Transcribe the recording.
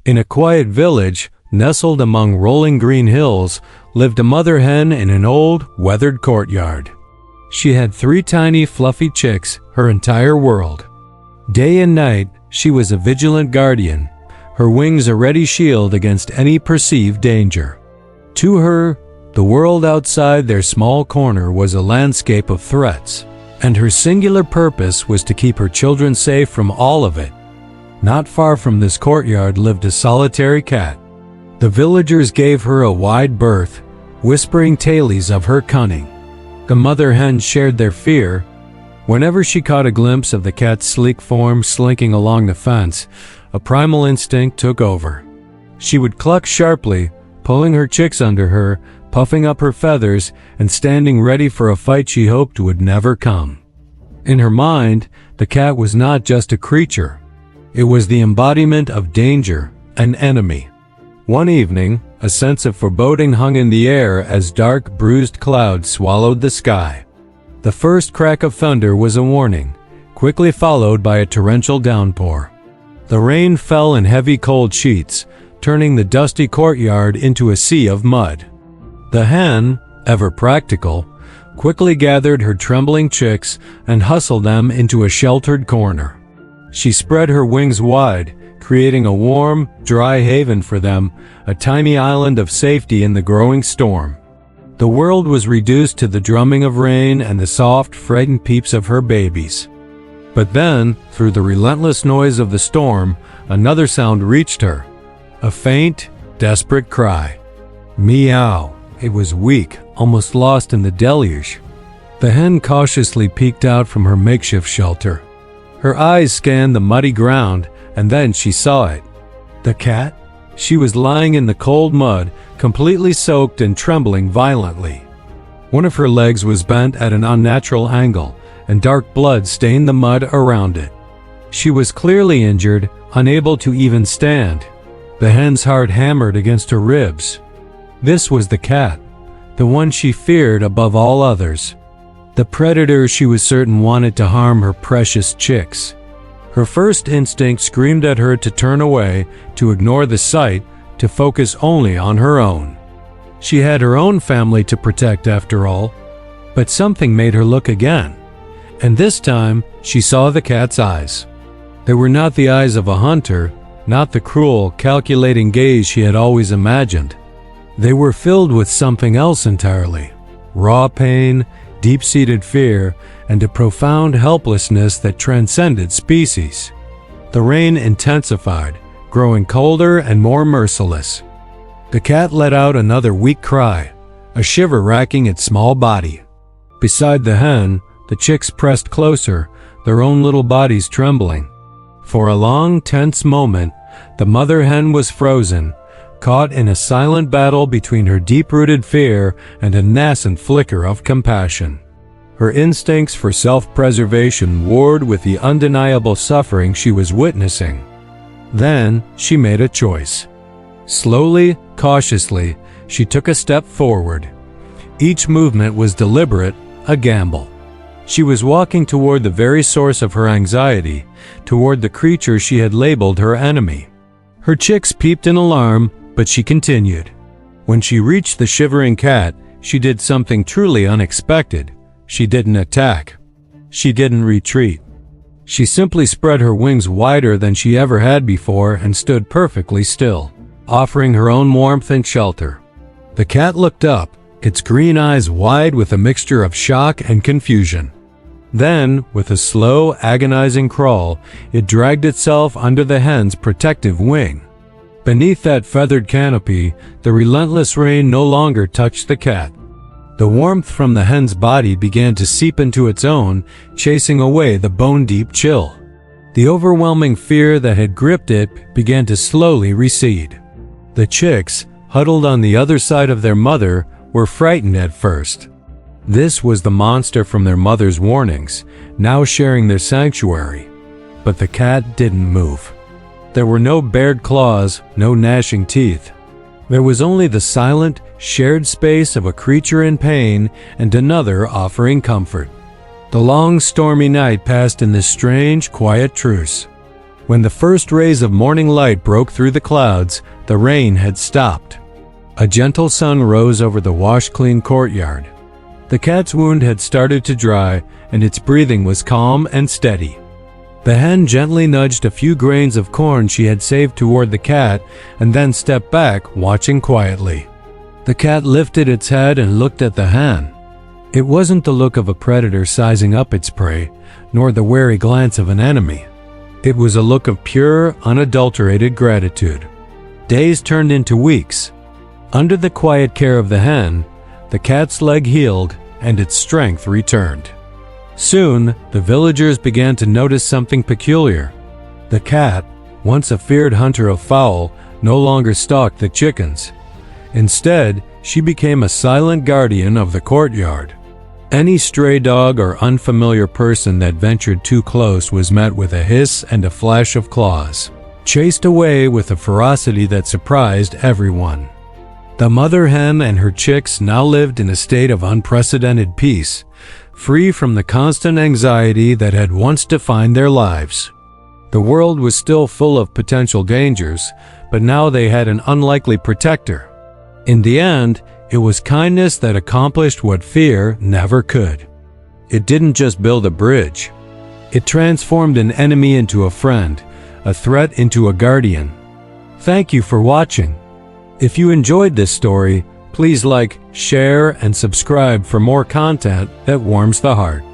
In a quiet village, nestled among rolling green hills, lived a mother hen in an old, weathered courtyard. She had 3 tiny, fluffy chicks, her entire world. Day and night, she was a vigilant guardian, her wings a ready shield against any perceived danger. To her, the world outside their small corner was a landscape of threats, and her singular purpose was to keep her children safe from all of it. Not far from this courtyard lived a solitary cat. The villagers gave her a wide berth, whispering tales of her cunning. The mother hen shared their fear. Whenever she caught a glimpse of the cat's sleek form slinking along the fence, a primal instinct took over. She would cluck sharply, pulling her chicks under her, puffing up her feathers, and standing ready for a fight she hoped would never come. In her mind, the cat was not just a creature. It was the embodiment of danger, an enemy. One evening, a sense of foreboding hung in the air as dark, bruised clouds swallowed the sky. The first crack of thunder was a warning, quickly followed by a torrential downpour. The rain fell in heavy cold sheets, turning the dusty courtyard into a sea of mud. The hen, ever practical, quickly gathered her trembling chicks and hustled them into a sheltered corner. She spread her wings wide, creating a warm, dry haven for them, a tiny island of safety in the growing storm. The world was reduced to the drumming of rain and the soft, frightened peeps of her babies. But then, through the relentless noise of the storm, another sound reached her. A faint, desperate cry. Meow. It was weak, almost lost in the deluge. The hen cautiously peeked out from her makeshift shelter. Her eyes scanned the muddy ground, and then she saw it. The cat? She was lying in the cold mud, completely soaked and trembling violently. One of her legs was bent at an unnatural angle, and dark blood stained the mud around it. She was clearly injured, unable to even stand. The hen's heart hammered against her ribs. This was the cat, the one she feared above all others. The predator she was certain wanted to harm her precious chicks. Her first instinct screamed at her to turn away, to ignore the sight, to focus only on her own. She had her own family to protect after all. But something made her look again. And this time, she saw the cat's eyes. They were not the eyes of a hunter, not the cruel, calculating gaze she had always imagined. They were filled with something else entirely. Raw pain, deep-seated fear, and a profound helplessness that transcended species. The rain intensified, growing colder and more merciless. The cat let out another weak cry, a shiver racking its small body. Beside the hen, the chicks pressed closer, their own little bodies trembling. For a long, tense moment, the mother hen was frozen, caught in a silent battle between her deep-rooted fear and a nascent flicker of compassion. Her instincts for self-preservation warred with the undeniable suffering she was witnessing. Then she made a choice. Slowly, cautiously, she took a step forward. Each movement was deliberate, a gamble. She was walking toward the very source of her anxiety, toward the creature she had labeled her enemy. Her chicks peeped in alarm, but she continued. When she reached the shivering cat, she did something truly unexpected. She didn't attack. She didn't retreat. She simply spread her wings wider than she ever had before and stood perfectly still, offering her own warmth and shelter. The cat looked up, its green eyes wide with a mixture of shock and confusion. Then, with a slow, agonizing crawl, it dragged itself under the hen's protective wing. Beneath that feathered canopy, the relentless rain no longer touched the cat. The warmth from the hen's body began to seep into its own, chasing away the bone-deep chill. The overwhelming fear that had gripped it began to slowly recede. The chicks, huddled on the other side of their mother, were frightened at first. This was the monster from their mother's warnings, now sharing their sanctuary. But the cat didn't move. There were no bared claws, no gnashing teeth. There was only the silent, shared space of a creature in pain and another offering comfort. The long, stormy night passed in this strange, quiet truce. When the first rays of morning light broke through the clouds, the rain had stopped. A gentle sun rose over the wash-clean courtyard. The cat's wound had started to dry, and its breathing was calm and steady. The hen gently nudged a few grains of corn she had saved toward the cat and then stepped back, watching quietly. The cat lifted its head and looked at the hen. It wasn't the look of a predator sizing up its prey, nor the wary glance of an enemy. It was a look of pure, unadulterated gratitude. Days turned into weeks. Under the quiet care of the hen, the cat's leg healed and its strength returned. Soon, the villagers began to notice something peculiar. The cat, once a feared hunter of fowl, no longer stalked the chickens. Instead, she became a silent guardian of the courtyard. Any stray dog or unfamiliar person that ventured too close was met with a hiss and a flash of claws, chased away with a ferocity that surprised everyone. The mother hen and her chicks now lived in a state of unprecedented peace, free from the constant anxiety that had once defined their lives. The world was still full of potential dangers, but now they had an unlikely protector. In the end, it was kindness that accomplished what fear never could. It didn't just build a bridge. It transformed an enemy into a friend, a threat into a guardian. Thank you for watching. If you enjoyed this story, please like, share, and subscribe for more content that warms the heart.